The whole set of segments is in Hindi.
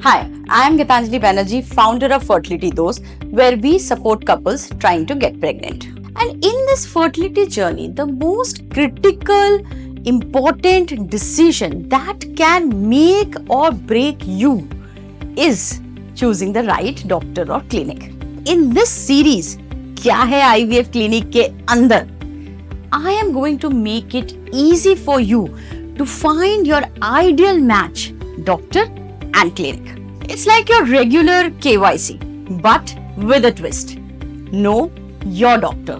Hi, I am Gitanjali Banerjee, founder of Fertility Dose, where we support couples trying to get pregnant. And in this fertility journey, the most critical, important decision that can make or break you is choosing the right doctor or clinic. In this series, क्या है IVF clinic के अंदर? I am going to make it easy for you to find your ideal match, doctor and clinic. It's like your regular KYC, but with a twist. Know your doctor.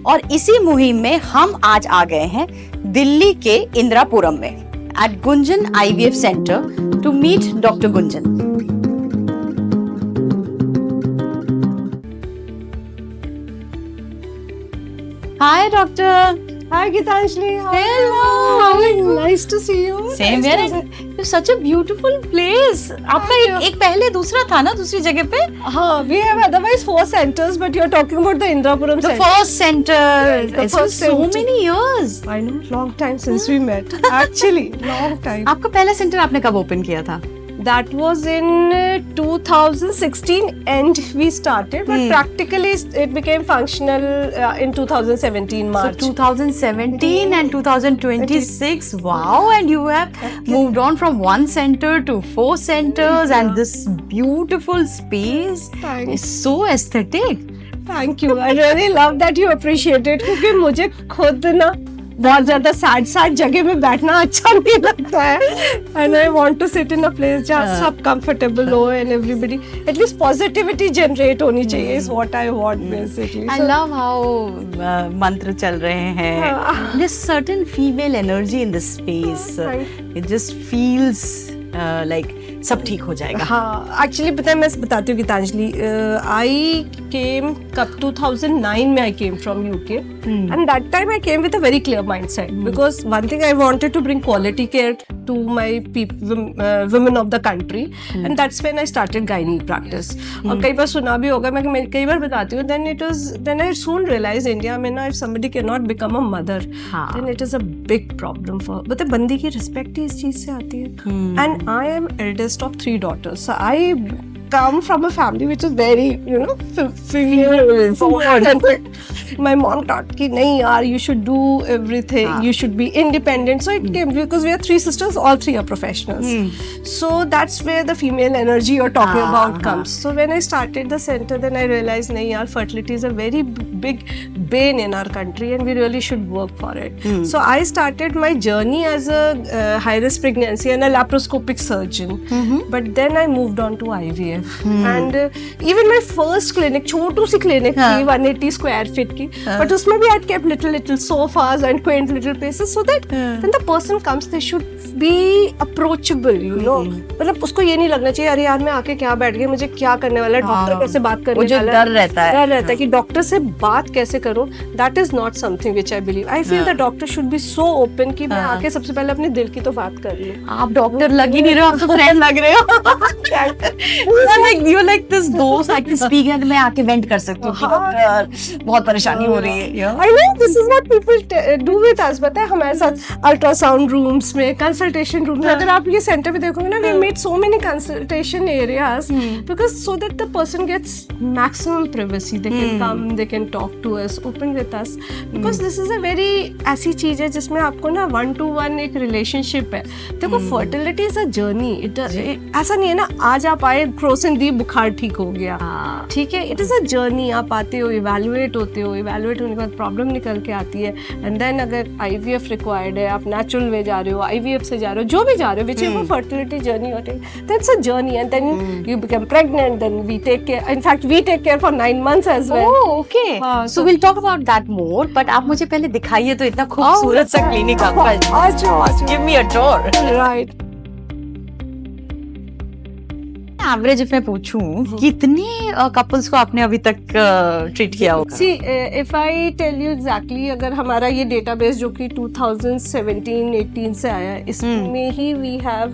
और इसी मुहिम में हम आज आ गए हैं दिल्ली के इंदिरापुरम में at Gunjan IVF Center to meet Dr. Gunjan. Hi, doctor. Hi, Gitanjali. Hello. Nice to see you. Same here. It's such a beautiful place. आपका एक पहले दूसरा था ना दूसरी जगह पे? हाँ, we have otherwise 4 centers, but you're talking about the Indirapuram The center. first center. Yes, the It's been first so center. many years. I know, long time since we met. Actually, long time. आपका पहला सेंटर आपने कब ओपन किया था? That was in 2016 and we started, but practically it became functional in 2017 March. So 2017 and 2026. Wow, and you have moved on from one center to 4 centers and this beautiful space Thanks. is so aesthetic. Thank you. I really love that you appreciate it क्योंकि मुझे खुद ना बहुत ज्यादा सैड जगह में बैठना अच्छा नहीं लगता है and I want to sit in a place जहाँ सब comfortable हो and everybody at least positivity generate होनी चाहिए is what I want basically. I love how मंत्र चल रहे हैं. There's certain female energy in this space. It just feels like सब ठीक हो जाएगा. हाँ, actually पता है मैं बताती हूँ गीतांजलि, I came कब 2009 में I came from UK and that time I came with a very clear mindset because one thing I wanted to bring quality care to my women of the country and that's when I started gynae practice. और कई बार सुना भी होगा, मैं कई बार बताती हूँ, then I soon realized India में ना if somebody cannot become a mother then it is a big problem for, मतलब बंदी की respect ही इस चीज से आती है. And I am eldest of 3 daughters, so I come from a family which is very, female forward. My mom taught कि नहीं यार, you should do everything, you should be independent. So it came because we are 3 sisters, all 3 are professionals. So that's where the female energy you're talking about comes. So when I started the center, then I realized नहीं यार, fertility is a very big bane in our country and we really should work for it. So I started my journey as a high-risk pregnancy and a laparoscopic surgeon. But then I moved on to IVF. And even my first clinic, Chhotu C clinic थी 180 square feet की, but उसमें भी I kept little sofas and quaint little places so that when the person comes they should be approachable, मतलब उसको ये नहीं लगना चाहिए अरे यार मैं आके क्या बैठ गई, मुझे क्या करने वाला है, डॉक्टर कैसे बात करने वाला है, डर रहता है कि डॉक्टर से बात कैसे करूं. That is not something which I believe. I feel the doctor should be so open कि मैं आके सबसे पहले अपने दिल की तो बात कर लूं. आप डॉक्टर लग ही नहीं रहे हो, आप तो फ्रेंड लग रहे हो. You like this दोस्त I can speak and मैं आके वेंट कर सकती हूँ कि डॉक्टर बहुत परेशानी हो रही है. I know this is what people do with us. पता है हमारे साथ अल्ट्रासाउंड रूम्स में, कंसल्टेशन रूम में, अगर आप ये सेंटर में देखोगे ना, we made so many consultation areas because so that the person gets maximum privacy. They can come, they can talk to us, open with us because this is a very ऐसी चीज है जिसमें आपको ना 1-to-1 एक रिलेशनशिप है. देखो fertility is a journey. ऐसा नहीं है ना आज आप आए क्रोसिन दी बुखार ठीक हो गया, ठीक है. It is a journey. आप आते हो, इवैल्यूएट होते हो, इवैल्यूएट होने के बाद प्रॉब्लम निकल के आती है एंड देन अगर IVF रिक्वायर्ड है, आप नेचुरल वे जा रहे हो, IVF से जा रहे हो, जो भी जा रहे हो, विच एवर फर्टिलिटी जर्नी होती है, that's a journey and then you become pregnant, then we take care. In fact we take care for 9 months as well. Oh, okay. So we'll talk about that more. But आप मुझे पहले दिखाइए तो इतना खूबसूरत सा क्लिनिक आपका. Give me a tour. Right. Average if मैं पूछूं कितने कपल्स को आपने अभी तक ट्रीट किया होगा? See, if I tell you exactly, अगर हमारा ये डेटाबेस जो कि 2017-18 से आया है, इसमें ही we have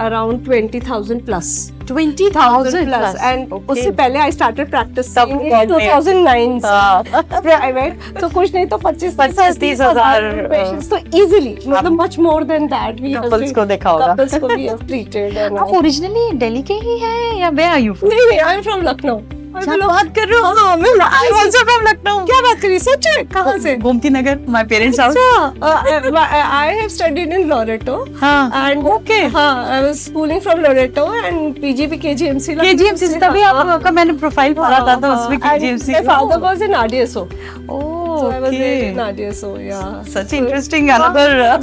around 20,000 plus. 20,000 plus. And Okay. उससे पहले I started practicing तब in कौन थे? 2009 हाँ। private. तो कुछ नहीं तो 25-30 हजार patients तो easily मतलब much more than that we have Couples को देखा होगा। couples को we have treated and आप ओरिजिनली दिल्ली के ही हैं या where are you from? नहीं I am from Lucknow. क्या बात कर रहे हो? हाँ, मैं I'm also from Lucknow. क्या बात करी सच है कहाँ से? Gomti Nagar, my parents' house. I have studied in Loreto. हाँ, And okay. हाँ, I was schooling from Loreto and PG भी KGMC. KGMC से तभी आपका मैंने प्रोफाइल पढ़ा था तो उसमें KGMC. My father was in RDSO. Oh, So I was there okay. in RDSO, yeah. Such interesting another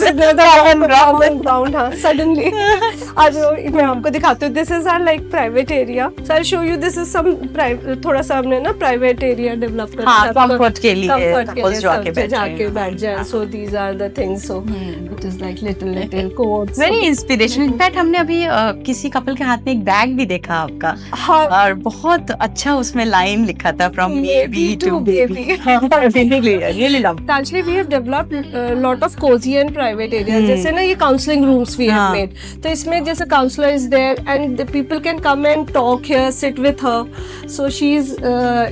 common ground, हाँ, suddenly. आज मैं आपको दिखाती हूँ. This is our like private area. So I'll show you. This is some private. थोड़ा सा हमने ना private area develop कर हाँ, comfort के लिए. comfort के Couples लिए जाके सब बैठ जाए. So these are the things. So it is like little quotes. Very inspirational. In fact हमने अभी किसी कपल के हाथ में एक बैग भी देखा आपका हाँ. और बहुत अच्छा उसमें लाइन लिखा था from baby to baby. Really love. Actually, we have developed a lot of cozy and private areas. जैसे ना ये counseling rooms we have made. तो इसमें जैसे counselor is there and the people can come and talk here, sit with her. So she is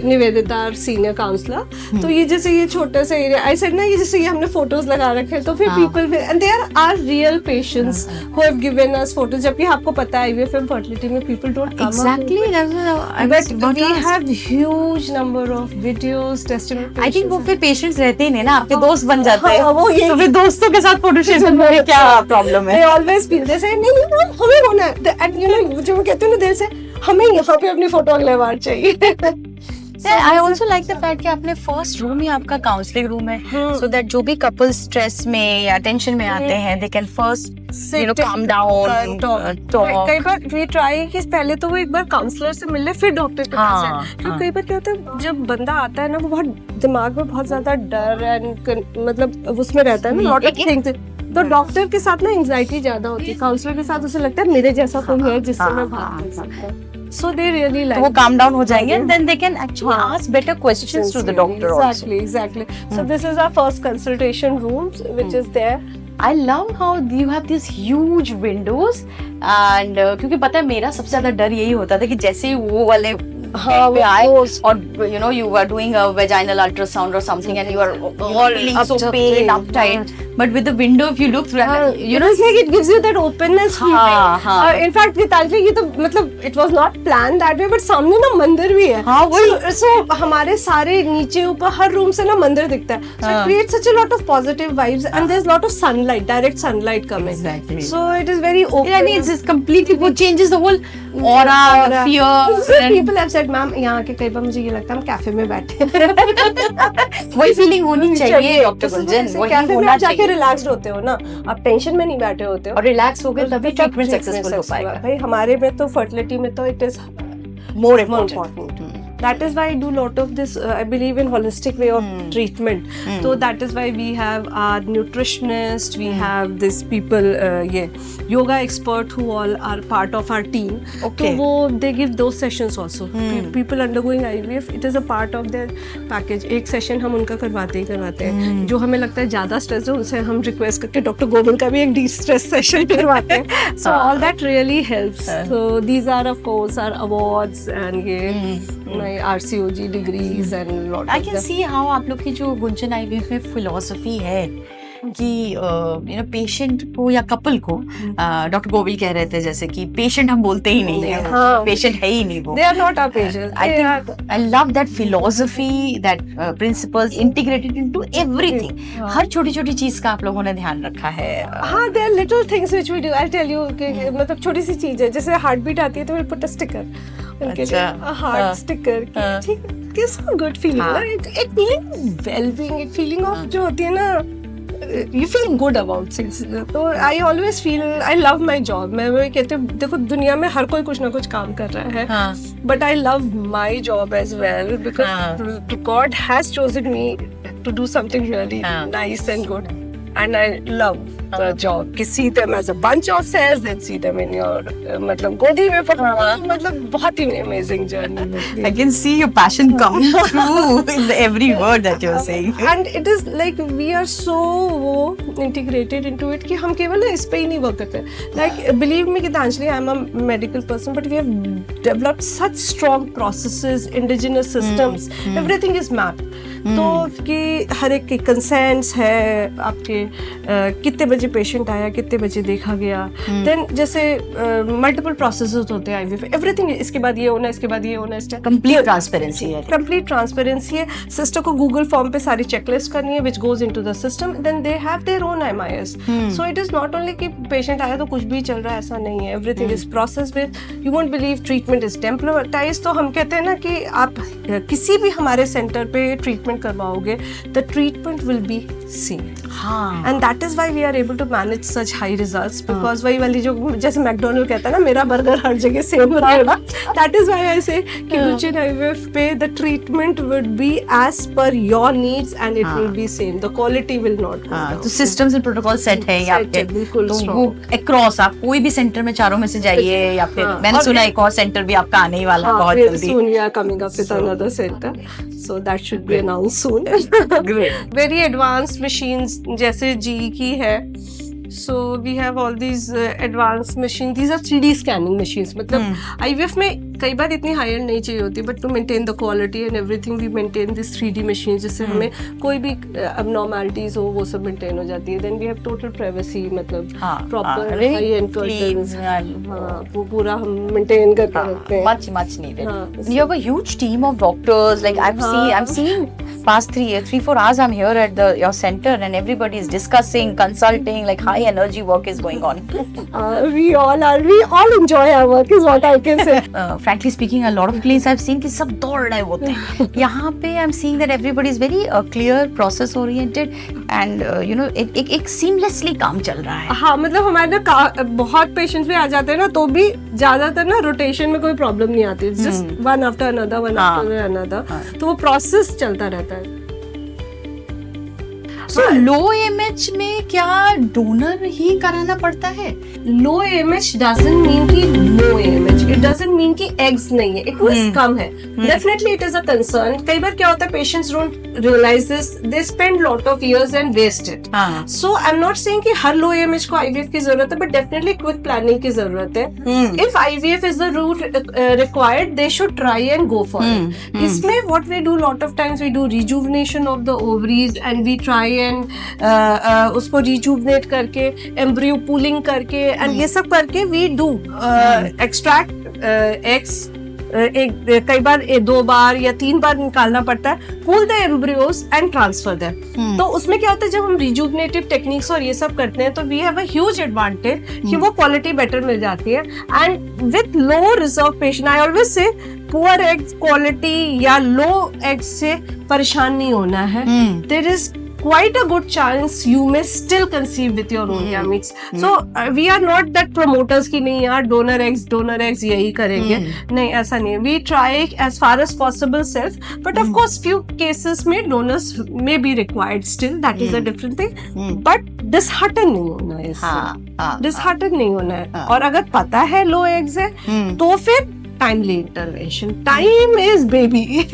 Nivedita, our senior counselor. तो ये जैसे ये छोटा सा area, I said ना ये जैसे ये हमने photos लगा रखे हैं तो फिर people will, and there are real patients who have given us photos. जबकि आपको पता है IVF and fertility में people don't come Exactly. But we have huge number of videos, testimonials. I think वो फिर पेशेंट्स रहते ही नहीं ना, आपके दोस्त बन जाते हैं. हाँ, वो ये तो फिर दोस्तों के साथ फोटो शेयर करने में क्या प्रॉब्लम They है? always feel they say नहीं मैम हमें होना है. And you know जो मैं कहती हूँ ना दिल से हमें यहाँ पे अपनी फोटो अगले बार चाहिए. I also like the fact कि आपने फर्स्ट रूम ही आपका काउंसलिंग रूम है, सो दैट जो भी कपल स्ट्रेस में या टेंशन में आते हैं they can first you know calm down talk. कई बार वी ट्राई कि पहले तो वो एक बार काउंसलर से मिल ले फिर डॉक्टर के पास जाए. क्योंकि कई बार क्या होता है जब बंदा आता है ना वो बहुत दिमाग में बहुत ज्यादा डर एंड मतलब उसमें रहता है ना लॉट ऑफ थिंग्स. तो डॉक्टर के साथ ना एंजाइटी ज्यादा होती है, काउंसलर के साथ उसे लगता है मेरे जैसा कोई है जिससे मैं बात कर सकता हूँ. So they really like. वो calm down हो जाएंगे and then they can actually ask better questions to the doctor also. Exactly. So this is our first consultation room, which is there. I love how you have these huge windows and क्योंकि पता है मेरा सबसे ज्यादा डर यही होता था कि जैसे ही वो वाले पे आए और you know you were doing a vaginal ultrasound or something and you are all feeling so pain uptight, but with the window if you look through you know it's like it gives you that openness feeling. In fact Gitanjali ये तो मतलब it was not planned that way, but सामने ना मंदिर भी है. हाँ वही. So हमारे सारे नीचे ऊपर हर रूम से ना मंदिर दिखता है. So it creates such a lot of positive vibes and there's lot of sunlight, direct sunlight coming. Exactly. So it is very open. I mean it's just completely वो changes the whole aura, fear. People have said ma'am यहाँ के कई बार मुझे ये लगता है हम कैफे में बैठे वही फीलिंग होनी चाहिए डॉक्टर गुंजन. कैफे में जाके रिलैक्स्ड होते हो ना, आप टेंशन में नहीं बैठे होते हो और रिलैक्स हो गए तभी ट्रीटमेंट सक्सेसफुल हो पाएगा. भाई हमारे में तो फर्टिलिटी में तो it is more important. That is why I do lot of this. I believe in holistic way of treatment. So that is why we have our nutritionist. We have this people, yoga expert who all are part of our team. Okay. So they give those sessions also. People undergoing IVF, it is a part of their package. एक session हम उनका करवाते हैं. जो हमें लगता है ज़्यादा stress है उनसे हम request करके डॉक्टर गोविल का भी एक de-stress session करवाते हैं. So all that really helps. So these are of course our awards and my RCOG degrees and lot I of can see how आप लोग की जो गुंजन IVF में फिलोसफी है कि यू नो पेशेंट को या कपल को डॉक्टर गोविल कह रहे थे जैसे कि पेशेंट हम बोलते ही नहीं है, पेशेंट है ही नहीं वो. They are not our patients. I think I love that philosophy, that principles integrated into everything. हर छोटी छोटी चीज का आप लोगों ने ध्यान रखा है. हाँ, there are little things which we do. I'll tell you कि मतलब छोटी सी चीज है जैसे हार्ट बीट आती है तो we'll put a sticker. उनके लिए हार्ट स्टिकर. ठीक, gives a good feeling. एक feeling well-being, एक feeling of जो होती है ना you feel good about things. तो I always feel I love my job. मैं कहती हूँ देखो दुनिया में हर कोई कुछ ना कुछ काम कर रहा है, but I love my job as well because God has chosen me to do something really nice and good. And I love the job कि see them as a bunch of cells, then see them in your मतलब गोदी में पकड़ना, मतलब बहुत ही amazing journey. I can see your passion come through in every word that you're saying. And it is like we are so integrated into it कि हम केवल इस पे ही नहीं work करते. Like believe me Gitanjali, I'm a medical person, but we have developed such strong processes, indigenous systems. Everything is mapped. तो कि हर एक के कंसेंट्स है आपके कितने बजे पेशेंट आया, कितने बजे देखा गया, देन जैसे मल्टीपल प्रोसेसेस होते हैं आईवीएफ, एवरीथिंग इसके बाद ये होना, इसके बाद ये होना, इसके कंप्लीट ट्रांसपेरेंसी है. कंप्लीट ट्रांसपेरेंसी है. सिस्टर को गूगल फॉर्म पे सारी चेकलिस्ट करनी है which goes into the system, then they have their own MIS. So it is not only कि पेशेंट आया तो कुछ भी चल रहा है, ऐसा नहीं है. Everything is process with, you won't believe treatment is temperatize. तो हम कहते हैं ना कि आप किसी भी हमारे सेंटर पे ट्रीटमेंट करवाओगे, the treatment will be same. And that is why we are able to manage such high results, because वही वाली जो जैसे मैकडोनल्ड कहता है ना मेरा बर्गर हर जगह सेम रहेगा, दैट इज व्हाई आई से कि रुचिर आईवीएफ पे the treatment would be as per your needs and it will be same, the quality will not. तो सिस्टम्स एंड प्रोटोकॉल सेट है आपके बिल्कुल. तो वो अक्रॉस आप कोई भी सेंटर में चारों में से जाइए, या फिर मैंने सुना एक और सेंटर भी आपका आने ही वाला है बहुत जल्दी. Soon we are coming up with another center, so that should be announced soon. Great. Very advanced machines जैसे GE की है. So we have all these advanced machines. These are 3D scanning machines. मतलब IVF में कई बार इतनी हायर नहीं चाहिए होती, but to maintain the quality and everything we maintain this 3D machines, जिससे हमें कोई भी abnormalities हो वो सब maintain हो जाती है. Then we have total privacy, मतलब proper high end curtains. वो पूरा हम maintain करके रखते हैं. Much needed. You have a huge team of doctors. Like I'm seeing past 3-4 hours I'm here at your center and everybody is discussing, consulting, like high energy work is going on. We all enjoy our work is what I can say. Frankly speaking, a lot of clinics I've seen कि सब दौड़ रहे होते हैं. यहाँ पे I'm seeing that everybody is very clear, process oriented and you know एक seamlessly काम चल रहा है. हाँ, मतलब हमारे ना बहुत पेशेंट्स भी आ जाते हैं ना, तो भी ज्यादातर ना रोटेशन में कोई प्रॉब्लम नहीं आती. Just one after another. तो वो प्रोसेस चलता रहता है. So low AMH में क्या डोनर ही कराना पड़ता है? लो AMH doesn't mean कि no AMH. It doesn't mean कि eggs नहीं है. It was कम है. Definitely it is a concern. कई बार क्या होता है, patients don't realize this. They spend lot of years and waste it. So I'm not saying कि हर low AMH को IVF की जरूरत है, but definitely quick planning की जरूरत है. If IVF is the route required, they should try and go for it. इसमें what we do lot of times, we do rejuvenation of the ovaries and we try and उसको rejuvenate करके, embryo pooling करके and ये सब करके we do extract eggs. कई बार 2 बार या 3 बार निकालना पड़ता है. pull the embryos and transfer them. तो उसमें क्या होता है, जब हम rejuvenative techniques और ये सब करते हैं तो we have a huge advantage कि वो quality better मिल जाती है. and with low reserve patient, I always say poor eggs quality या low eggs से परेशान नहीं होना है. there is quite a good chance you may still conceive with your own gametes. So we are not that promoters कि नहीं यार donor eggs यही करेंगे. नहीं, ऐसा नहीं. We try as far as possible self, but of course few cases में donors may be required still. That is a different thing. But disheartened नहीं होना है इससे. Disheartened नहीं होना है. और अगर पता है low eggs है तो फिर timely intervention. Time is baby.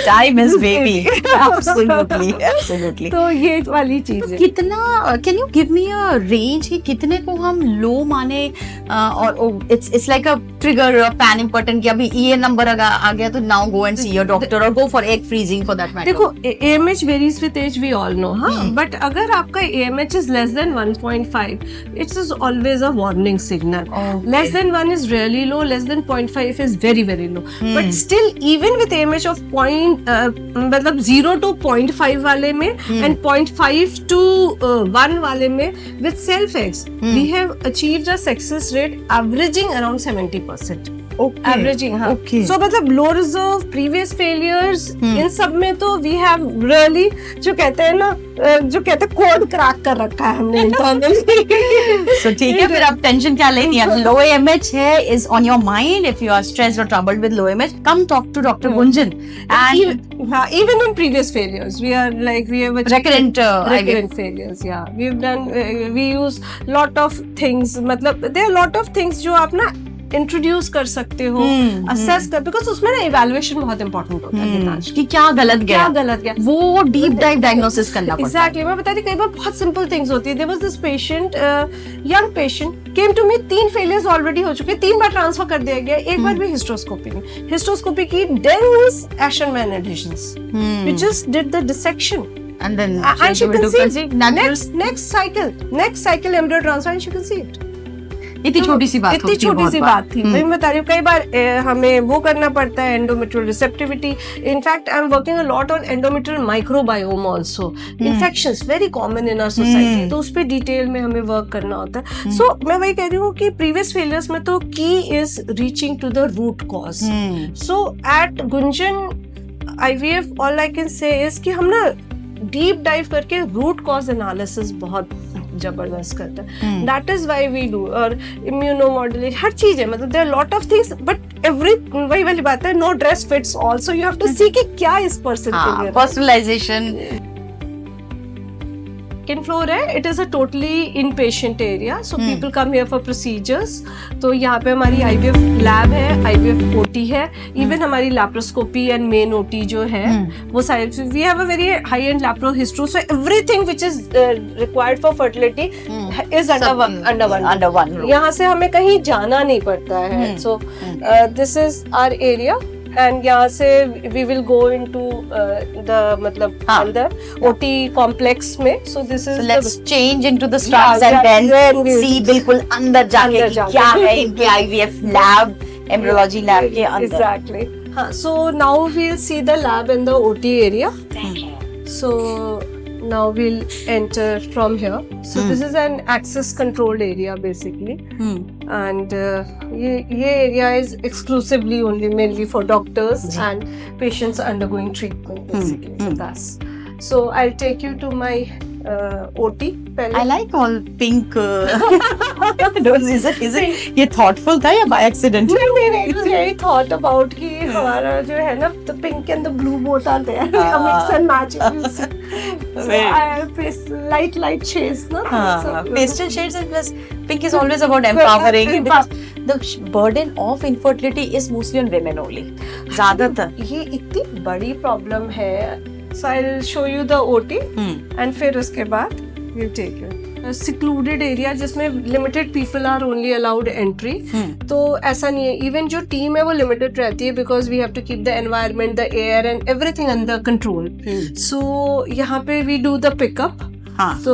Time is baby. Absolutely. तो ये वाली चीज है. कितना can you give me a range कि कितने को हम लो माने और it's like a trigger a panic button कि अभी ये नंबर आ गया तो now go and see your doctor or go for egg freezing for that matter. देखो AMH varies with age, we all know. हाँ, but अगर आपका AMH is less than 1.5, it is always a warning signal. Less than 1 is really low, less than 0.5 is very very low. But still even with AMH of मतलब 0 to 0.5 वाले में and 0.5 to 1 वाले में with self eggs we have achieved a success rate averaging around 70%. Okay. Averaging हाँ. Okay. So मतलब लो रिजर्व, प्रीवियस फेलियर्स, इन सब में तो वी हैव रियली जो कहते हैं ना, जो कहते हैं कोड क्रैक कर रखा है हमने इंटरनली. So ठीक है, फिर आप टेंशन क्या लेनी है. Low AMH है is on your mind. If you are stressed or troubled with low AMH, come talk to Dr. Gunjan. And even in previous failures, we have achieved recurrent recurrent failures. Yeah, we've done. We use lot of things. मतलब there are lot of things जो आप ना इंट्रोड्यूस कर सकते हो, असेस कर, बिकॉज उसमें ना इवैल्यूएशन बहुत इंपॉर्टेंट होता है कि क्या गलत गया, वो डीप डाइव डायग्नोसिस करना पड़ता है. एग्जैक्टली. मैं बता रही, कई बार बहुत सिंपल थिंग्स होती है. There was this patient, young patient came to me, 3 failures already हो चुके, 3 बार ट्रांसफर कर दिया गया, एक बार भी हिस्टोस्कोपी नहीं. हिस्टोस्कोपी की dense Asherman adhesions, we just did the dissection and then and she can see next next cycle embryo transfer and she can see it. इतनी छोटी सी बात इतनी छोटी सी बात थी. मैं बता रही हूँ, कई बार हमें वो करना पड़ता है, endometrial receptivity. In fact I am working a lot on endometrial microbiome also. Infections very common in our society, तो उस पे डिटेल में हमें वर्क करना होता है. सो मैं वही कह रही हूँ कि प्रीवियस फेलियर्स में तो key is reaching to the root cause. So at Gunjan IVF all I can say is कि हम ना डीप डाइव करके रूट कॉज एनालिसिस बहुत जबरदस्त करता है. That is why we do. और इम्यूनोमॉड्यूलेशन हर चीज है, मतलब there are lot of things, but every वही वाली बात है, no dress fits all. So you have to see कि क्या इस पर्सन के लिए. पर्सनलाइजेशन. सेकंड फ्लोर है, it is a totally in patient area, so people come here for procedures. तो यहाँ पे हमारी IVF लैब है, IVF OT है, इवन हमारी लैप्रोस्कोपी एंड मेन OT जो है वो सारे. We have a very high end laparo hystero, so everything which is required for fertility is under one. यहाँ से हमें कहीं जाना नहीं पड़ता है. So this is our area and यहाँ से we will go into the मतलब अंदर OT कॉम्प्लेक्स में. So this is let's change into the stars and then see बिल्कुल अंदर जाके क्या है इनके IVF लैब, एम्ब्रियोलॉजी लैब के अंदर. एग्जैक्टली. हाँ, so now we will see the lab in the OT area. So now we'll enter from here. So this is an access controlled area basically. And ये area is exclusively only mainly for doctors and patients undergoing treatment basically. So that's. So I'll take you to my OT. I like all pink. Is it ये thoughtful था या by accident? नहीं, it was very thought about कि हमारा जो है ना, the pink and the blue both are there. Mix and match. So I paste light shades, no? Pastel shades and plus pink is always about empowering. The burden of infertility is mostly on women only. ज़्यादातर. ये इतनी बड़ी problem है. So I'll show you the OT and फिर उसके बाद we'll take you. Secluded area जिसमें limited people are only allowed entry. तो ऐसा नहीं है. Even जो team है वो limited रहती है because we have to keep the environment, the air and everything under control. So यहाँ पे we do the pickup. तो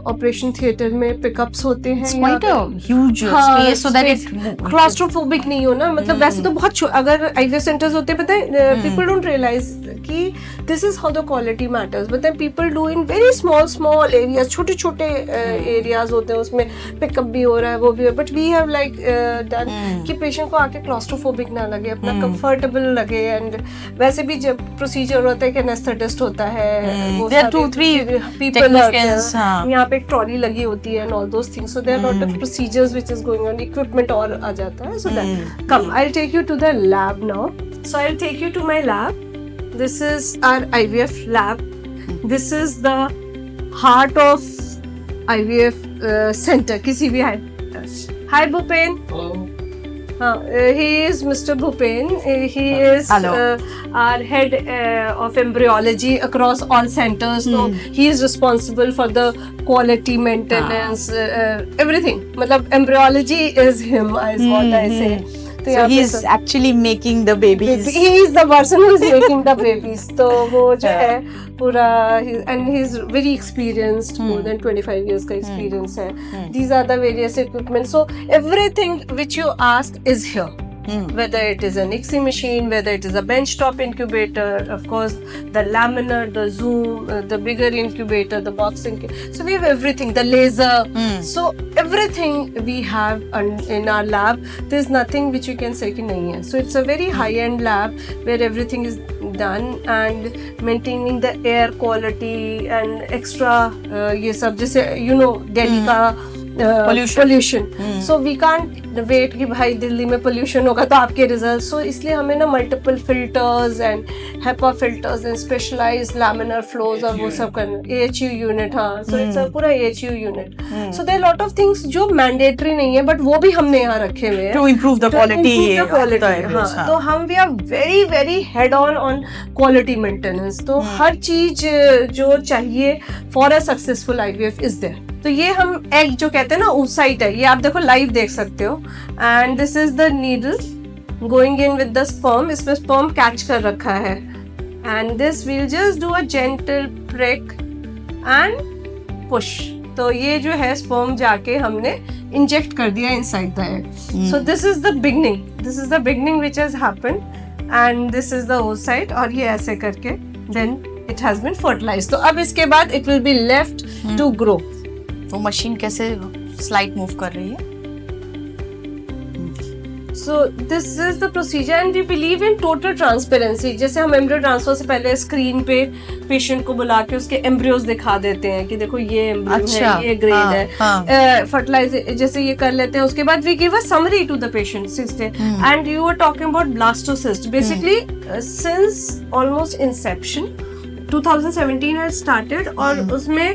ऑपरेशन थिएटर में पिकअप्स होते हैं. quite a huge space so that it claustrophobic नहीं हो ना. मतलब वैसे तो बहुत अगर IVF सेंटर्स होते हैं, पता है, people don't realize कि this is how the quality matters. But then people do in very small areas, छोटे areas होते हैं, उसमें पिकअप भी हो रहा है, वो भी. But we have like done कि पेशेंट को आके claustrophobic ना लगे, अपना comfortable लगे. एंड वैसे भी जब प्रोसीजर होता है कि एनेस्थेटिस्ट होता है, there are 2-3 people यहाँ पे एक ट्रॉली लगी होती है and all those things. So there are lot of procedures which is going on. Equipment और आ जाता है. So that come, I'll take you to the lab now. So I'll take you to my lab. This is our IVF lab. This is the heart of IVF center. किसी भी Hi Bhupen. Hello. He is Mr. Bhupen. He is our head of embryology across all centers. So he is responsible for the quality maintenance, everything. मतलब embryology is him, is what I say. So he is actually making the babies. He is the person who is making the babies. तो वो जो है पूरा, and he is very experienced, more than 25 years का experience है. These are the various equipment. So everything which you ask is here. whether it is an ICSI machine, whether it is a benchtop incubator, of course the laminar, the zoom, the bigger incubator, the box incubator. So we have everything, the laser. So everything we have in our lab. There's nothing which you can say ki nahi hai. So it's a very high-end lab where everything is done and maintaining the air quality and extra ये सब जैसे you know Delhi का pollution. So we can't wait कि भाई दिल्ली में pollution होगा तो आपके results. So इसलिए हमें ना multiple filters and HEPA filters and specialized laminar flows और वो सब करना. AHU unit हाँ. So it's a पूरा AHU unit. So there are lot of things जो mandatory नहीं है but वो भी हमने यहाँ रखे हुए हैं. To improve the quality. हाँ. तो हम we are very very head on quality maintenance. तो हर चीज जो चाहिए for a successful IVF is there. तो ये हम एग जो कहते हैं ना oocyte है, ये आप देखो लाइव देख सकते हो. And this is the needle going in with the sperm. इसमें स्पर्म कैच कर रखा है and this will just do a gentle prick and push. तो ये जो है स्पर्म जाके हमने इंजेक्ट कर दिया inside the egg. So this is the beginning which has happened and this is the oocyte. और ये ऐसे करके then it has been fertilized. तो अब इसके बाद it will be left to grow. वो मशीन कैसे स्लाइड मूव कर रही है? So this is the procedure and we believe in total transparency. जैसे हम एम्ब्रियो ट्रांसफर से पहले स्क्रीन पे पेशेंट को बुला के उसके एम्ब्रियोज दिखा देते हैं कि देखो ये एम्ब्रियो है, ये ग्रेड है. फर्टिलाइज जैसे ये कर लेते हैं. उसके बाद we give a summary to the patient. And you were talking about blastocyst. Basically since almost inception 2017 has started और उसमें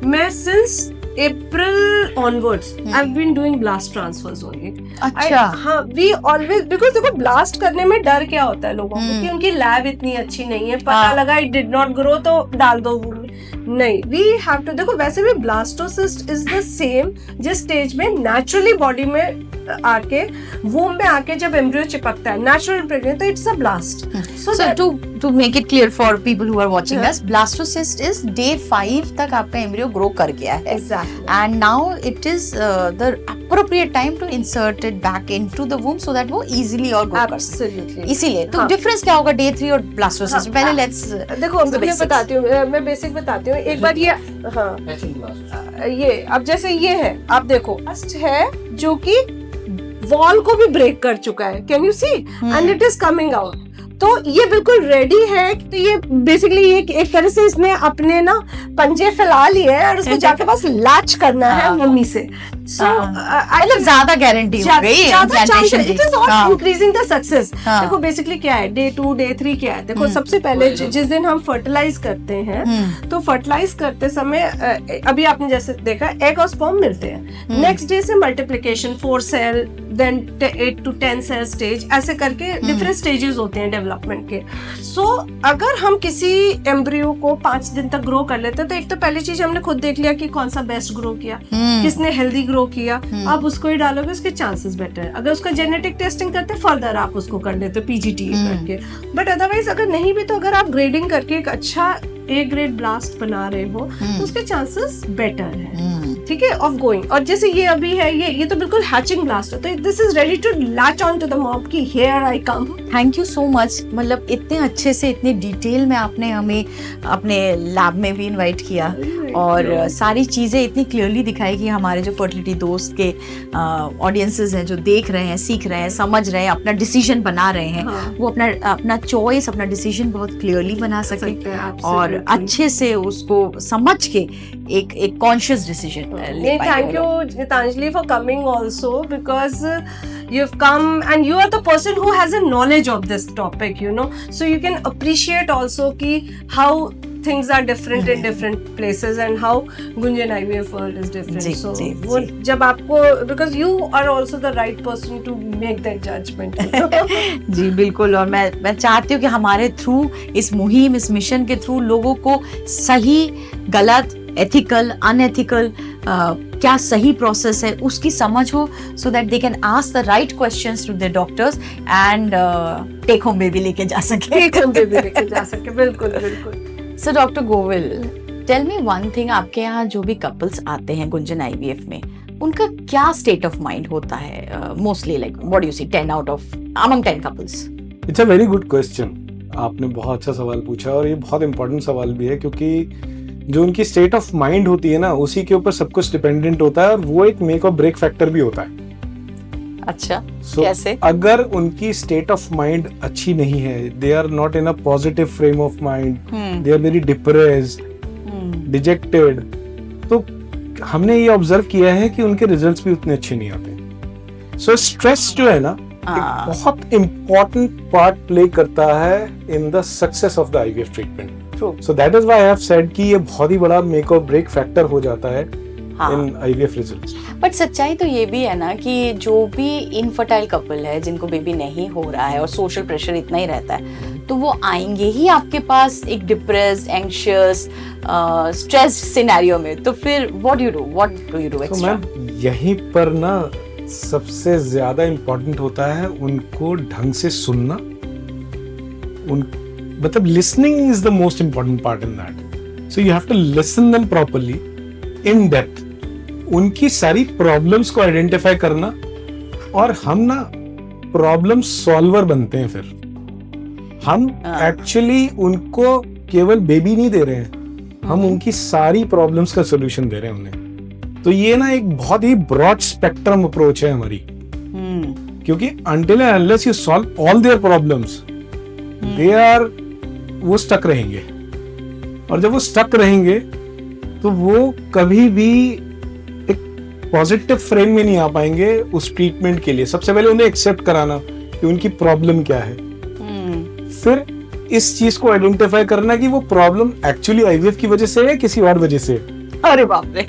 मैं since April onwards I've been doing blast transfers only. अच्छा. हाँ, we always because देखो blast करने में डर क्या होता है लोगों को कि उनकी लैब इतनी अच्छी नहीं है, पता लगा it did not grow तो डाल दो. नहीं, we have to देखो वैसे भी blastocyst is the same जिस स्टेज में naturally बॉडी में आके वूम में आके जब एम्ब्रियो चिपकता है नेचुरल प्रेगनेंट तो it's a blast. So to make it clear for people who are watching us, blastocyst is day 5 तक आपका एम्ब्रियो ग्रो कर गया है. Exactly. And now it is the appropriate time to insert it back into the womb so that वो easily और grow कर सके. Absolutely. इसीलिए तो difference क्या होगा day 3 और blastocyst? पहले let's देखो मैं बताती हूँ, मैं बेसिक बताती हूँ. एक बार ये हाँ ये अब जैसे ये है आप देखो ब्लास्ट है जो कि वॉल को भी ब्रेक कर चुका है. Can you see and it is coming out. तो ये बिल्कुल रेडी है. तो ये बेसिकली ये एक तरह से इसने अपने ना पंजे फैला लिए हैं और उसको जाके बस लैच करना है मम्मी से. So मतलब ज्यादा गारंटी हो गई इम्प्लांटेशन की. It is all increasing the success. देखो बेसिकली क्या है डे 2 डे 3 क्या है. देखो सबसे पहले जिस दिन हम फर्टिलाइज करते हैं तो फर्टिलाइज करते समय अभी आपने जैसे देखा एग और स्पर्म मिलते हैं. नेक्स्ट डे से multiplication 4 cell then 8 to 10 cell stage ऐसे करके डिफरेंट स्टेजेस होते हैं डेवलपमेंट के. सो अगर हम किसी एम्ब्रियो को 5 दिन तक ग्रो कर लेते हैं तो एक तो पहली चीज हमने खुद देख लिया कि कौन सा बेस्ट ग्रो किया, किसने हेल्दी ग्रो किया. आप उसको ही डालोगे उसके चांसेस बेटर है. अगर उसका जेनेटिक टेस्टिंग करते फर्दर आप उसको कर लेते PGTA करके. बट अदरवाइज अगर नहीं भी तो अगर आप ग्रेडिंग करके एक अच्छा A ग्रेड ब्लास्ट बना रहे हो तो उसके चांसेस बेटर है. ठीक है ऑफ गोइंग. और जैसे ये अभी है ये तो बिल्कुल हैचिंग ब्लास्ट है. तो this is ready to latch on to the mom की here I come. Thank you so much. मतलब इतने अच्छे से इतने डिटेल में आपने हमें अपने लैब में भी इनवाइट किया और सारी चीज़ें इतनी क्लियरली दिखाई कि हमारे जो फर्टिलिटी दोस्त के ऑडियंसेस हैं जो देख रहे हैं, सीख रहे हैं, समझ रहे हैं, अपना डिसीजन बना रहे हैं, वो अपना चॉइस अपना डिसीजन बहुत क्लियरली बना सके और अच्छे से उसको समझ के एक कॉन्शियस डिसीजन ले पाए. Thank you Geetanjali for coming also because you've come and you are the person who has a knowledge of this topic, you know, so you can appreciate also ki how things are different in different places and how Gunjan IVF world is different. So वो जब आपको because you are also the right person to make that judgment. जी बिल्कुल. और मैं चाहती हूँ कि हमारे थ्रू इस मुहिम इस मिशन के थ्रू लोगों को सही गलत एथिकल अनएथिकल क्या सही प्रोसेस है उसकी समझ हो so that they can ask the right questions to the doctors and take home baby लेके जा सके. बिल्कुल बिल्कुल. So doctor Govil tell me one thing, आपके यहाँ जो भी कपल्स आते हैं गुंजन IVF में उनका क्या स्टेट ऑफ माइंड होता है mostly, like what you see 10 out of among 10 couples? It's a very good question. आपने बहुत अच्छा सवाल पूछा और ये बहुत इंपॉर्टेंट सवाल भी है, क्योंकि जो उनकी स्टेट ऑफ माइंड होती है ना, उसी के ऊपर सब कुछ डिपेंडेंट होता है और वो एक मेक और ब्रेक फैक्टर भी होता है। अच्छा, So, कैसे? अगर उनकी स्टेट ऑफ माइंड अच्छी नहीं है, they are not in a positive frame of mind, they are very depressed, dejected, तो हमने ये ऑब्जर्व किया है कि उनके रिजल्ट्स भी उतने अच्छे नहीं आते। सो स्ट्रेस जो है ना, एक बहुत इंपॉर्टेंट पार्ट प्ले करता है in the success of the IVF treatment. So that is why I have said कि ये बहुत ही बड़ा मेक और ब्रेक फैक्टर हो जाता है इन आईवीएफ रिजल्ट्स। बट सच्चाई तो ये भी है ना कि जो भी इनफर्टाइल कपल है, जिनको बेबी नहीं हो रहा है और सोशल प्रेशर इतना ही रहता है, तो वो आएंगे ही आपके पास एक डिप्रेस्ड, एंग्शियस, स्ट्रेस्ड सिनेरियो में। तो फिर व्हाट डू यू डू तो एक्स्ट्रा? मैम यहीं पर ना सबसे ज्यादा इम्पोर्टेंट होता है उनको ढंग से सुनना। मतलब listening is the most important part in that. So you have to listen them properly, in depth, उनकी सारी प्रॉब्लम्स को आइडेंटिफाई करना, और हम ना प्रॉब्लम सॉल्वर बनते हैं। फिर हम एक्चुअली उनको केवल बेबी नहीं दे रहे हैं, हम उनकी सारी प्रॉब्लम्स का सोल्यूशन दे रहे हैं उन्हें। तो ये ना एक बहुत ही ब्रॉड स्पेक्ट्रम अप्रोच है हमारी, क्योंकि until and unless you solve all their problems, they are, वो स्टक रहेंगे, और जब वो स्टक रहेंगे तो वो कभी भी एक पॉजिटिव फ्रेम में नहीं आ पाएंगे उस ट्रीटमेंट के लिए। सबसे पहले उन्हें एक्सेप्ट कराना कि उनकी प्रॉब्लम क्या है, फिर इस चीज को आइडेंटिफाई करना कि वो प्रॉब्लम एक्चुअली आईवीएफ की वजह से है, किसी और वजह से। अरे बाप रे,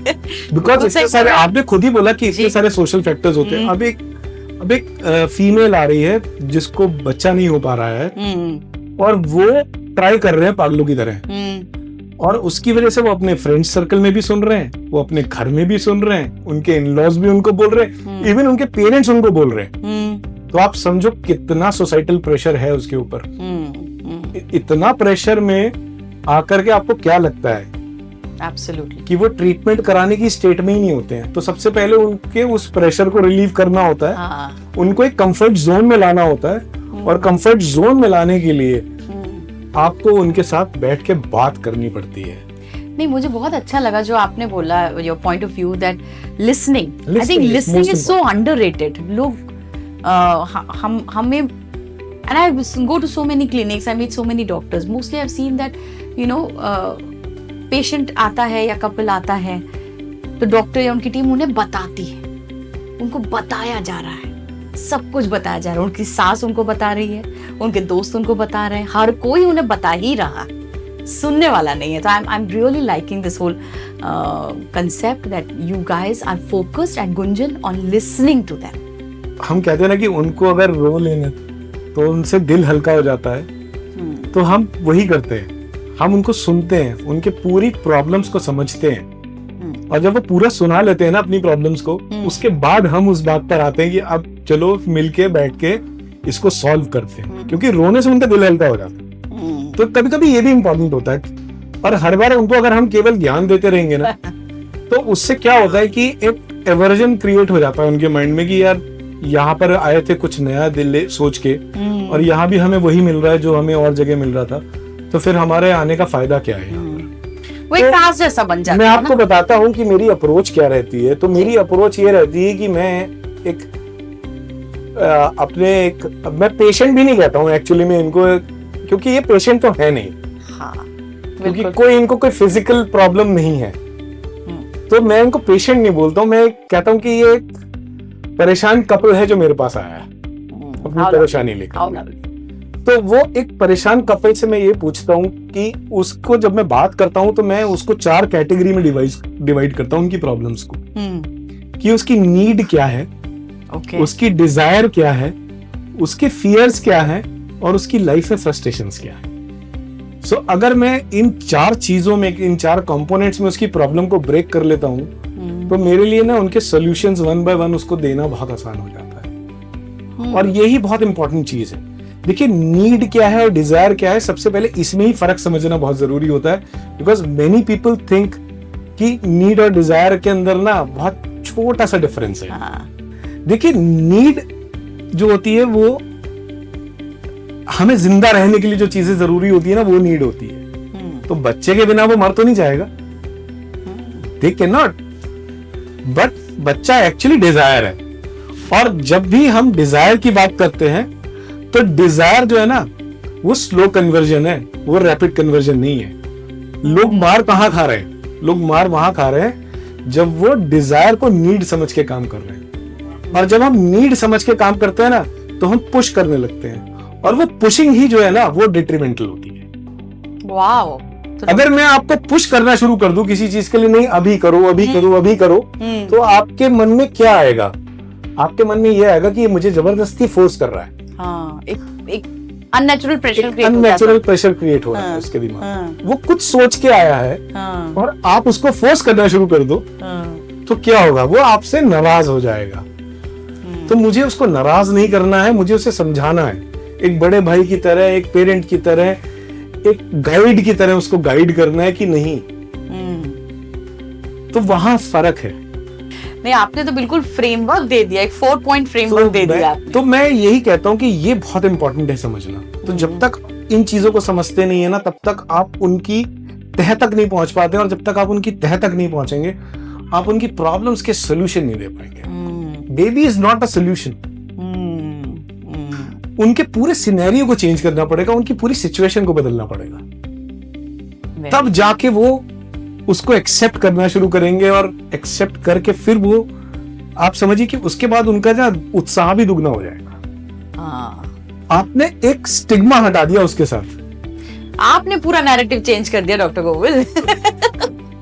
बिकॉज इतने सारे, आपने खुद ही बोला कि इतने सारे सोशल फैक्टर्स होते हैं। अब एक फीमेल आ रही है जिसको बच्चा नहीं हो पा रहा है, और वो ट्राई कर रहे हैं पागलों की तरह, और उसकी वजह से वो अपने फ्रेंड सर्कल में भी सुन रहे हैं, वो अपने घर में भी सुन रहे हैं, उनके इन-लॉज भी उनको बोल रहे हैं, इवन उनके पेरेंट्स उनको बोल रहे हैं। तो आप समझो कितना सोसाइटल प्रेशर है उसके ऊपर। इतना प्रेशर में आकर के आपको क्या लगता है एब्सोल्युटली कि वो ट्रीटमेंट कराने की स्टेट में ही नहीं होते हैं। तो सबसे पहले उनके उस प्रेशर को रिलीव करना होता है, उनको एक कंफर्ट जोन में लाना होता है, और कंफर्ट जोन में लाने के लिए आपको उनके साथ बैठ के बात करनी पड़ती है। नहीं, मुझे बहुत अच्छा लगा जो आपने बोला, your point of view that listening, I think listening is so underrated. लोग हमें, and I go to so many clinics, I meet so many doctors, mostly I've seen that patient आता है या कपल आता है तो डॉक्टर या उनकी टीम उन्हें बताती है, उनको बताया जा रहा है, सब कुछ बताया जा रहा है, उनकी सास उनको बता रही है, उनके दोस्त उनको बता रहे हैं, हर कोई उन्हें बता ही रहा, सुनने वाला नहीं है। तो I am really liking this whole concept that you guys are focused at Gunjan on listening to them. हम कहते हैं ना कि उनको अगर रो लेने तो उनसे दिल हल्का हो जाता है, तो हम वही करते हैं, हम उनको सुनते हैं, उनके पूरी प्रॉब्लम्स को समझते हैं, और जब वो पूरा सुना लेते हैं ना अपनी प्रॉब्लम्स को, उसके बाद हम उस बात पर आते हैं कि अब चलो मिलके बैठ के इसको सॉल्व करते हैं, क्योंकि रोने से उनका दिल हल्का हो जाता है। तो कभी कभी ये भी इम्पोर्टेंट होता है, और हर बार उनको अगर हम केवल ज्ञान देते रहेंगे ना, तो उससे क्या होता है कि एक एवर्जन क्रिएट हो जाता है उनके माइंड में कि यार यहाँ पर आए थे कुछ नया दिल सोच के, और यहाँ भी हमें वही मिल रहा है जो हमें और जगह मिल रहा था, तो फिर हमारे आने का फायदा क्या है? वो एक टास्क जैसा बन जाता है। मैं आपको बताता हूँ कि मेरी अप्रोच क्या रहती है। तो मेरी अप्रोच ये रहती है कि मैं मैं पेशेंट भी नहीं कहता हूँ एक्चुअली में इनको, क्योंकि ये पेशेंट तो है नहीं, क्योंकि कोई इनको कोई फिजिकल प्रॉब्लम नहीं है, तो मैं इनको पेशेंट नहीं बोलता हूँ, मैं कहता हूँ कि ये एक परेशान कपल है जो मेरे पास आया है अपनी परेशानी लेकर। तो वो एक परेशान कपल से मैं ये पूछता हूँ कि उसको जब मैं बात करता हूँ तो मैं उसको 4 कैटेगरी में डिवाइड करता हूँ उनकी प्रॉब्लम्स को, कि उसकी नीड क्या है, उसकी डिजायर क्या है, उसके फियर्स क्या है, और उसकी लाइफ में फ्रस्ट्रेशंस क्या है। सो अगर मैं इन 4 चीजों में, इन 4 कंपोनेंट्स में उसकी प्रॉब्लम को ब्रेक कर लेता हूँ, तो मेरे लिए ना उनके सॉल्यूशंस 1 बाय 1 उसको देना बहुत आसान हो जाता है। और यही बहुत इंपॉर्टेंट चीज है। देखिए, नीड क्या है और डिजायर क्या है, सबसे पहले इसमें ही फर्क समझना बहुत जरूरी होता है, बिकॉज मेनी पीपल थिंक कि नीड और डिजायर के अंदर ना बहुत छोटा सा डिफरेंस है। हाँ, देखिए, नीड जो होती है वो हमें जिंदा रहने के लिए जो चीजें जरूरी होती है ना, वो नीड होती है। तो बच्चे के बिना वो मर तो नहीं जाएगा, दे कैन नॉट, बट बच्चा एक्चुअली डिजायर है। और जब भी हम डिजायर की बात करते हैं तो डिजायर जो है ना, वो स्लो कन्वर्जन है, वो रैपिड कन्वर्जन नहीं है। लोग मार कहां खा रहे हैं? लोग मार वहां खा रहे हैं जब वो डिजायर को नीड समझ के काम कर रहे हैं। और जब हम नीड समझ के काम करते हैं ना, तो हम पुश करने लगते हैं, और वो पुशिंग ही जो है ना, वो डिट्रीमेंटल होती है। वाओ। अगर मैं आपको पुश करना शुरू कर दूं किसी चीज के लिए, नहीं अभी करो, अभी करो, अभी करो, तो आपके मन में क्या आएगा? आपके मन में यह आएगा कि ये मुझे जबरदस्ती फोर्स कर रहा है। हाँ, एक अननेचुरल प्रेशर क्रिएट हो रहा है उसके दिमाग में। वो कुछ सोच के आया है, और आप उसको फोर्स करना शुरू कर दो, तो क्या होगा? वो आपसे नाराज हो जाएगा। तो मुझे उसको नाराज नहीं करना है, मुझे उसे समझाना है, एक बड़े भाई की तरह, एक पेरेंट की तरह, एक गाइड की तरह उसको गाइड करना है कि नहीं। तो वहां फर्क है। नहीं, आपने तो बिल्कुल फ्रेमवर्क दे दिया, एक 4 पॉइंट फ्रेमवर्क दे दिया आपने। तो मैं यही कहता हूं कि ये बहुत इंपॉर्टेंट है समझना। तो जब तक इन चीजों को समझते नहीं है ना, तब तक आप उनकी तह तक नहीं पहुंच पाते, और जब तक आप उनकी तह तक नहीं पहुंचेंगे, आप उनकी प्रॉब्लम्स के सोल्यूशन नहीं दे पाएंगे। Baby is not a solution. उनके पूरे सिनेरियो को चेंज करना पड़ेगा, उनकी पूरी सिचुएशन को बदलना पड़ेगा, तब जाके वो उसको एक्सेप्ट करना शुरू करेंगे। और एक्सेप्ट करके फिर वो, आप समझिए कि उसके बाद उनका ना उत्साह भी दुगना हो जाएगा। आपने एक स्टिग्मा हटा दिया उसके साथ, आपने पूरा नैरेटिव चेंज कर दिया डॉक्टर गोविल।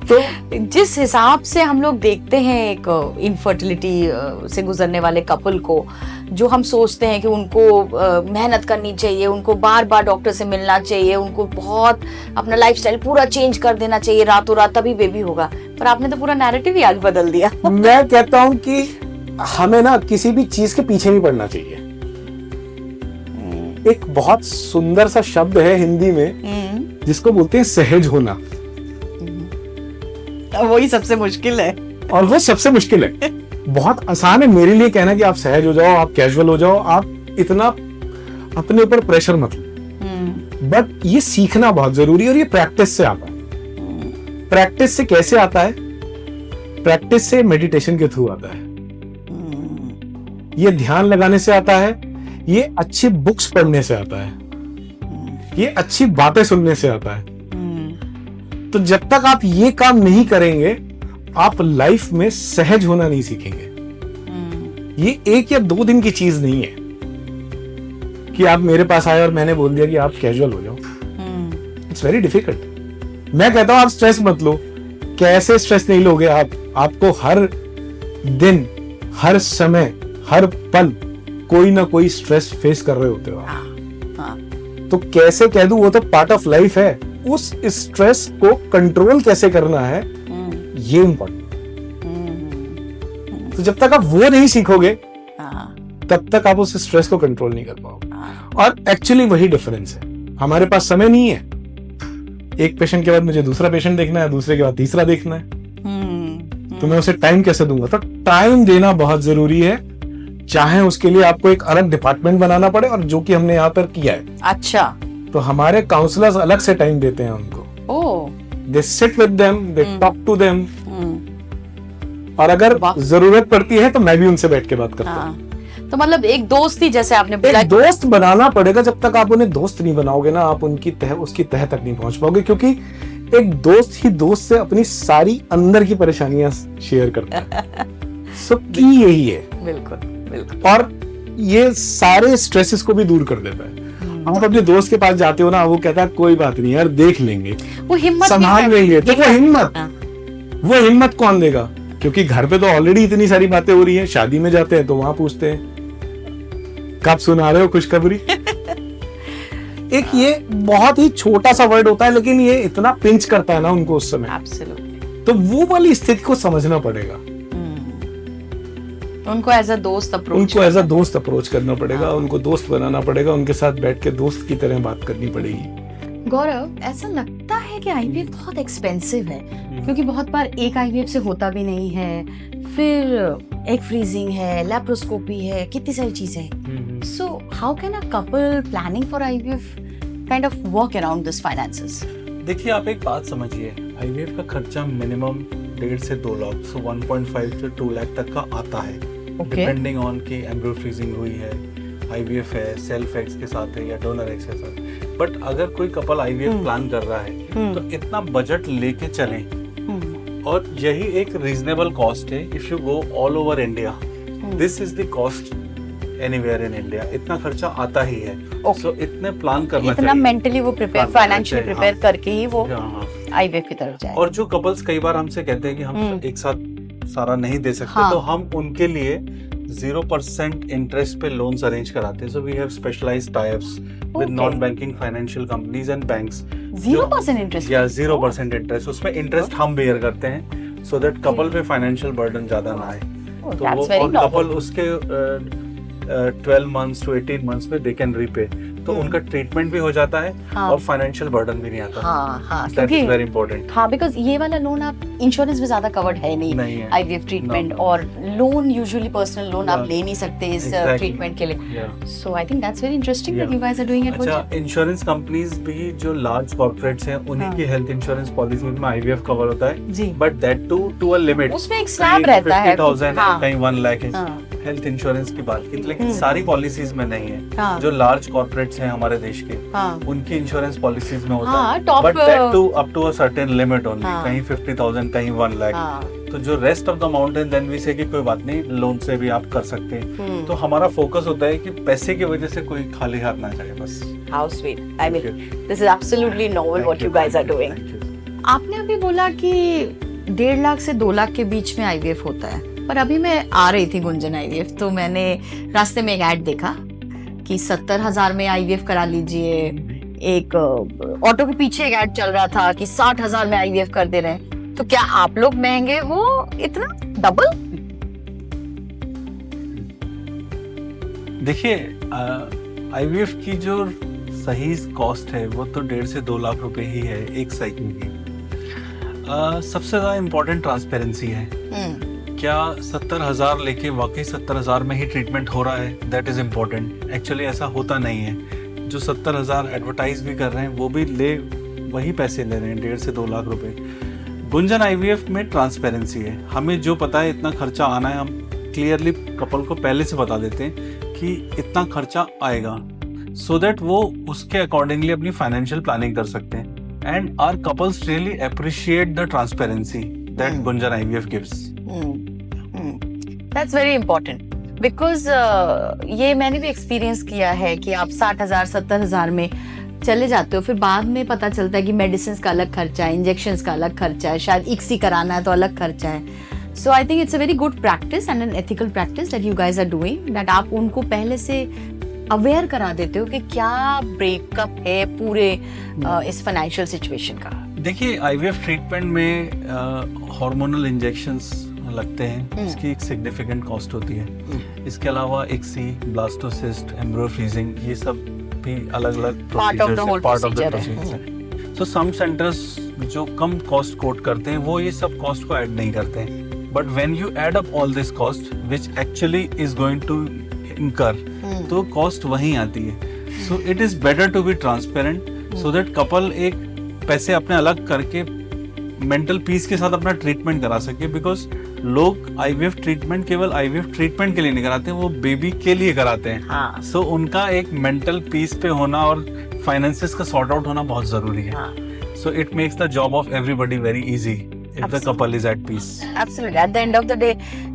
तो जिस हिसाब से हम लोग देखते हैं एक इनफर्टिलिटी से गुजरने वाले कपल को, जो हम सोचते हैं कि उनको मेहनत करनी चाहिए, उनको बार बार डॉक्टर से मिलना चाहिए, उनको बहुत अपना लाइफस्टाइल पूरा चेंज कर देना चाहिए रातों रात, तभी बेबी होगा, पर आपने तो पूरा नैरेटिव ही आज बदल दिया। मैं कहता हूं कि हमें ना किसी भी चीज के पीछे नहीं पड़ना चाहिए। एक बहुत सुंदर सा शब्द है हिंदी में जिसको बोलते हैं सहज होना। वही सबसे मुश्किल है, और वो सबसे मुश्किल है। बहुत आसान है मेरे लिए कहना कि आप सहज हो जाओ, आप कैजुअल हो जाओ, आप इतना अपने ऊपर प्रेशर मत लो। बट ये सीखना बहुत जरूरी है, और ये प्रैक्टिस से आता है। प्रैक्टिस से कैसे आता है? प्रैक्टिस से मेडिटेशन के थ्रू आता है, ये ध्यान लगाने से आता है, ये अच्छी बुक्स पढ़ने से आता है, ये अच्छी बातें सुनने से आता है। तो जब तक आप ये काम नहीं करेंगे, आप लाइफ में सहज होना नहीं सीखेंगे। ये 1 या 2 दिन की चीज नहीं है कि आप मेरे पास आए और मैंने बोल दिया कि आप कैजुअल हो जाओ। It's very difficult. मैं कहता हूं आप स्ट्रेस मत लो। कैसे स्ट्रेस नहीं लोगे आप? आपको हर दिन, हर समय, हर पल कोई ना कोई स्ट्रेस फेस कर रहे होते हो आप। तो कैसे कह दूं, वो तो पार्ट ऑफ लाइफ है। उस स्ट्रेस को कंट्रोल कैसे करना है, ये इंपॉर्टेंट। तो जब तक आप वो नहीं सीखोगे, तब तक आप उस स्ट्रेस को कंट्रोल नहीं कर पाओगे। और एक्चुअली वही डिफरेंस है। हमारे पास समय नहीं है। एक पेशेंट के बाद मुझे दूसरा पेशेंट देखना है, दूसरे के बाद तीसरा देखना है, तो मैं उसे टाइम कैसे दूंगा? तो टाइम देना बहुत जरूरी है, चाहे उसके लिए आपको एक अलग डिपार्टमेंट बनाना पड़े, और जो कि हमने यहाँ पर किया है। अच्छा, तो हमारे काउंसलर्स अलग से टाइम देते हैं उनको। They sit with them, they talk to them, और अगर जरूरत पड़ती है तो मैं भी उनसे बैठ के बात करता हूँ। तो मतलब एक दोस्त ही, जैसे आपने बोला, एक दोस्त बनाना पड़ेगा। जब तक आप उन्हें दोस्त नहीं बनाओगे ना, आप उसकी तह तक नहीं पहुंच पाओगे, क्योंकि एक दोस्त ही दोस्त से अपनी सारी अंदर की परेशानियां शेयर करता है। सब की यही है। बिल्कुल। और ये सारे स्ट्रेसेस को भी दूर कर देता है। आप अपने दोस्त के पास जाते हो ना, वो कहता है कोई बात नहीं यार, देख लेंगे, वो हिम्मत संभाल लेंगे। तो वो हिम्मत कौन देगा? क्योंकि घर पे तो ऑलरेडी इतनी सारी बातें हो रही हैं। शादी में जाते हैं तो वहां पूछते हैं कब सुना रहे हो खुशखबरी। एक ये बहुत ही छोटा सा वर्ड होता है, लेकिन ये इतना पिंच करता है ना उनको उस समय। Absolutely. तो वो वाली स्थिति को समझना पड़ेगा। उनको एज अ दोस्त अप्रोच करना पड़ेगा। उनको दोस्त बनाना पड़ेगा, उनके साथ बैठ के दोस्त की तरह बात करनी पड़ेगी। गौरव, ऐसा लगता है है कि आईवीएफ बहुत एक्सपेंसिव है, क्योंकि बहुत बार एक आईवीएफ से होता भी नहीं है, फिर एग फ्रीजिंग है, लैप्रोस्कोपी है, कितनी सारी चीजें हैं. So how can a couple planning for IVF kind of work around this finances? देखिए, आप एक बात समझिए, आईवीएफ का खर्चा मिनिमम 1.5 से 2 लाख, सो 1.5 से 2 लाख तक का आता है, डिपेंडिंग ऑन कि एम्ब्रियो फ्रीजिंग हुई है, आईवीएफ है, सेल्फ एक्स के साथ है या डोनर एक्स के साथ. बट अगर कोई कपल आईवीएफ प्लान कर रहा है तो इतना बजट लेके चलें, और यही एक रीजनेबल कॉस्ट है. If you go all over India, this is the cost anywhere in India. इतना खर्चा आता ही है. सो इतने प्लान करना चाहिए, इतना मेंटली वो प्रिपेयर, फाइनेंशियली प्रिपेयर करके ही वो आईवीएफ की तरफ जाए. और जो कपल्स कई बार हमसे कहते हैं कि हम एक साथ सारा नहीं दे सकते, हाँ. तो हम उनके लिए 0% इंटरेस्ट पे लोन्स अरेंज कराते हैं. So we have specialised tie-ups with non banking financial companies and banks. 0% interest? या 0% इंटरेस्ट. उसमें इंटरेस्ट हम बेयर करते हैं, सो दैट कपल पे फाइनेंशियल बर्डन ज्यादा ना आए. तो वो कपल उसके 12 months to 18 months में दे कैन रीपे, तो उनका ट्रीटमेंट भी हो जाता है और फाइनेंशियल बर्डन भी नहीं आता. हाँ, दैट इज वेरी इंपॉर्टेंट. हाँ, बिकॉज ये वाला लोन आप इंश्योरेंस में ज्यादा कवर्ड है नहीं आईवीएफ ट्रीटमेंट, और लोन यूजुअली पर्सनल लोन आप ले नहीं सकते इस ट्रीटमेंट के लिए. So I think that's very interesting that you guys are doing it. अच्छा, इंश्योरेंस कंपनीज भी जो लार्ज कॉर्पोरेट्स हैं, उन्हीं की हेल्थ इंश्योरेंस पॉलिसी में आईवीएफ कवर होता है, but that to a limit. उसमें एक स्लैब रहता है, 50,000 कहीं 1 लाख हेल्थ इंश्योरेंस की बात की, लेकिन सारी पॉलिसीज में नहीं है. जो लार्ज कॉर्पोरेट्स हैं हमारे देश के, उनकी इंश्योरेंस पॉलिसीज में होता है, but that too up to a certain limit only. कहीं 50,000, कहीं 1 लाख. तो जो रेस्ट ऑफ द अमाउंट है, देन वी से कि कोई बात नहीं, लोन से भी आप कर सकते हैं. तो हमारा फोकस होता है कि पैसे की वजह से कोई खाली हाथ ना जाए, बस. How sweet. I mean this is absolutely noble what you guys are doing. आपने अभी बोला कि 1.5 लाख से 2 लाख के बीच में आईवीएफ होता है, पर अभी मैं आ रही थी गुंजन आईवीएफ, तो मैंने रास्ते में एक ऐड देखा कि 70,000 में आईवीएफ करा लीजिए. एक ऑटो के पीछे एक ऐड चल रहा था कि 60,000 में आईवीएफ कर दे रहे हैं. तो क्या आप लोग महंगे हो इतना, डबल? देखिए, आईवीएफ की जो सही कॉस्ट है वो तो 1.5 से 2 लाख रुपए ही है एक साइकिल की. सबसे ज्यादा इम्पोर्टेंट ट्रांसपेरेंसी है. क्या 70,000 लेके वाकई 70,000 में ही ट्रीटमेंट हो रहा है, दैट इज इम्पोर्टेंट. एक्चुअली ऐसा होता नहीं है. जो 70,000 एडवर्टाइज भी कर रहे हैं, वो भी वही पैसे ले रहे हैं, 1.5 से 2 लाख रुपए. गुंजन आईवीएफ में ट्रांसपेरेंसी है. हमें जो पता है इतना खर्चा आना है, हम क्लियरली कपल को पहले से बता देते हैं कि इतना खर्चा आएगा, सो दैट वो उसके अकॉर्डिंगली अपनी फाइनेंशियल प्लानिंग कर सकते हैं. And our couples really appreciate the transparency that Gunjan IVF gives. That's very important because ये मैंने भी एक्सपीरियंस किया है कि आप 60,000 70,000 में चले जाते हो, फिर बाद में पता चलता है कि मेडिसिन का अलग खर्चा है, इंजेक्शंस का अलग खर्चा है, शायद इक्सी कराना है तो अलग खर्चा है. So I think it's a very good practice and an ethical practice that you guys are doing, that आप उनको पहले से अवेयर करा देते हो कि क्या ब्रेकअप है पूरे इस फाइनेंशियल सिचुएशन का. देखिए, आईवीएफ ट्रीटमेंट में हार्मोनल इंजेक्शंस लगते हैं, इसकी एक सिग्निफिकेंट कॉस्ट होती है. इसके अलावा एक्सी, ब्लास्टोसिस्ट, एम्ब्रियो फ्रीजिंग, ये सब भी अलग-अलग पार्ट ऑफ द प्रोसीजर है. सो सम सेंटर्स जो कम कॉस्ट कोट करते हैं, वो ये सब कॉस्ट को ऐड नहीं करते हैं. But when you add up all this cost which actually is going to incur, तो कॉस्ट वहीं आती है. So it is better to be transparent so that couple एक पैसे अपने अलग करके मेंटल पीस के साथ अपना ट्रीटमेंट करा सके. बिकॉज लोग आईवीएफ ट्रीटमेंट केवल आईवीएफ ट्रीटमेंट के लिए नहीं कराते, वो बेबी के लिए कराते हैं. सो उनका एक मेंटल पीस पे होना और फाइनेंसेस का सॉर्ट आउट होना बहुत जरूरी है. So it makes the job of everybody very easy if the couple is at peace. Absolutely. At the end of the day,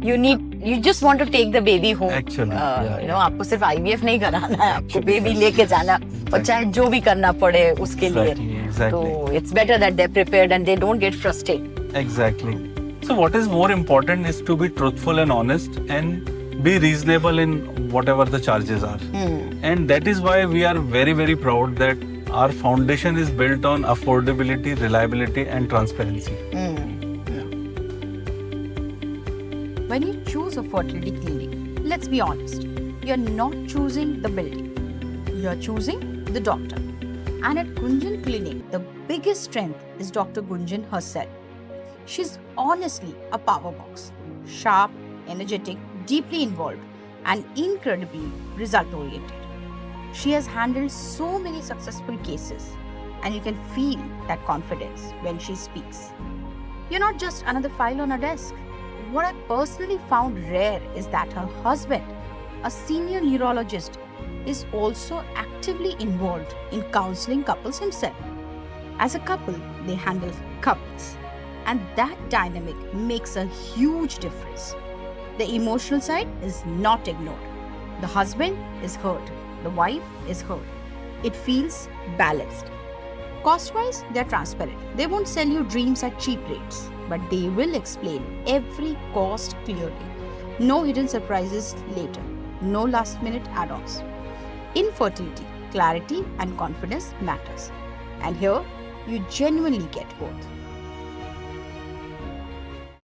you just want to take the baby home. Actually, you know, आपको सिर्फ IVF नहीं कराना है, आपको बेबी लेके जाना, और चाहे जो भी करना पड़े उसके लिए. तो it's better that they're prepared and they don't get frustrated. Exactly. So what is more important is to be truthful and honest and be reasonable in whatever the charges are. And that is why we are very, very proud that our foundation is built on affordability, reliability and transparency. When you choose a fertility clinic, let's be honest, you're not choosing the building, you're choosing the doctor. And at Gunjan Clinic, the biggest strength is Dr. Gunjan herself. She's honestly a power box, sharp, energetic, deeply involved, and incredibly result oriented. She has handled so many successful cases, and you can feel that confidence when she speaks. You're not just another file on her desk. What I personally found rare is that her husband, a senior neurologist, is also actively involved in counseling couples himself. As a couple, they handle couples, and that dynamic makes a huge difference. The emotional side is not ignored. The husband is heard, the wife is heard. It feels balanced. Cost-wise, they're transparent. They won't sell you dreams at cheap rates, but they will explain every cost clearly. No hidden surprises later. No last-minute add-ons. Infertility, clarity and confidence matters. And here, you genuinely get both.